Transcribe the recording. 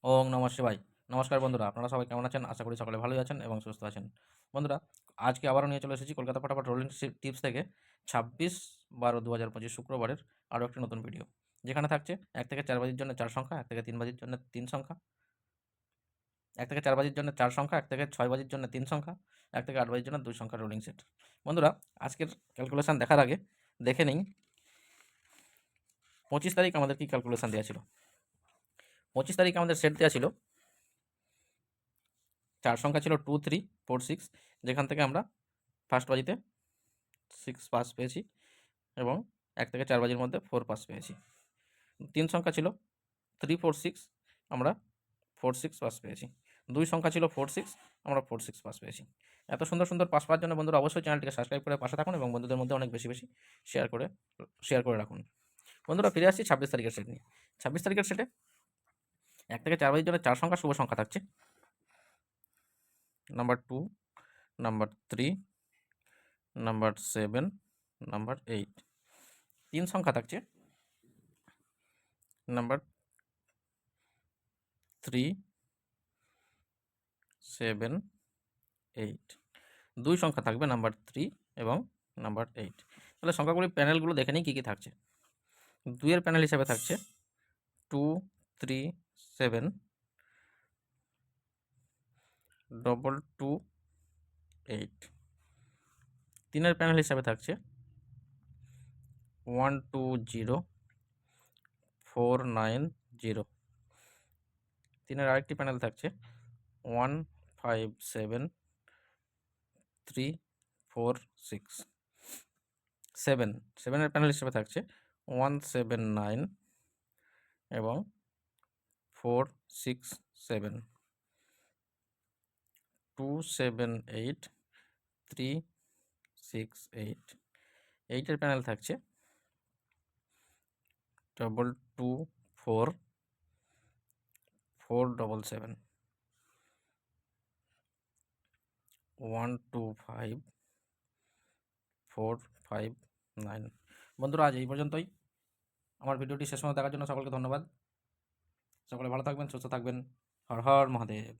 ওং নমঃ শিবায়। নমস্কার বন্ধুরা, আপনারা সবাই কেমন আছেন? আশা করি সকলে ভালোই আছেন এবং সুস্থ আছেন। বন্ধুরা, আজকে আবারও নিয়ে চলে এসেছি কলকাতা ফটাফট রোলিং টিপস থেকে 26/12/2025 শুক্রবারের আরও একটি নতুন ভিডিও। যেখানে থাকছে 1 থেকে 4 বাজির জন্য 4 সংখ্যা, 1 থেকে 3 বাজির জন্য 3 সংখ্যা, 1 থেকে 4 বাজির জন্য 4 সংখ্যা, 1 থেকে 6 বাজির জন্য 3 সংখ্যা, 1 থেকে 8 বাজির জন্য 2 সংখ্যার রোলিং সেট। বন্ধুরা, আজকের ক্যালকুলেশন দেখার আগে দেখে নিই 25 তারিখ আমাদের কি ক্যালকুলেশন দেওয়া ছিল। 25 তারিখ আমাদের সেট দেওয়া ছিল, 4 সংখ্যা ছিল 2, 3, 4, 6, যেখান থেকে আমরা ফার্স্ট বাজিতে 6 পাস পেয়েছি এবং 1 থেকে 4 বাজির মধ্যে 4 পাস পেয়েছি। 3 সংখ্যা ছিল 3, 4, 6, আমরা 4, 6 পাস পেয়েছি। 2 সংখ্যা ছিল 4, 6, আমরা 4, 6 পাস পেয়েছি। এত সুন্দর সুন্দর পাস পাওয়ার জন্য বন্ধুরা অবশ্যই চ্যানেলটিকে সাবস্ক্রাইব করে পাশে থাকুন এবং বন্ধুদের মধ্যে অনেক বেশি বেশি শেয়ার করে রাখুন। বন্ধুরা, ফিরে আসছি 26 তারিখের সেট নিয়ে। 26 তারিখের সেটে 1 থেকে 4 বাজির জন্য 4 সংখ্যা শুভ সংখ্যা থাকছে নাম্বার 2, নাম্বার 3, নাম্বার 7, নাম্বার 8। 3 সংখ্যা থাকছে নাম্বার 3, 7, 8। 2 সংখ্যা থাকবে নাম্বার 3 এবং নাম্বার 8। তাহলে সংখ্যাগুলির প্যানেলগুলো দেখে নিই কী কী থাকছে। 2 এর প্যানেল হিসাবে থাকছে 2, 3, 7, 2, 2, 8। 3 এর প্যানেল হিসাবে থাকছে 1, 2, 0, 4, 9, 0। 3 এর আরেকটি প্যানেল থাকছে 1, 5, 7, 3, 4, 6। 7 এর প্যানেল হিসেবে থাকছে 1, 7, 9 এবং 4, 6, 7। 2, 7, 8, 3, 6, 8। 8 এর প্যানেল থাকছে 2, 2, 4, 4, 7, 7। 1, 2, 5, 4, 5, 9। বন্ধুরা, আজ এই পর্যন্তই। আমার ভিডিওটি শেষ পর্যন্ত দেখার জন্য সকলকে ধন্যবাদ। সকলে ভালো থাকবেন, সুস্থ থাকবেন। হর হর মহাদেব।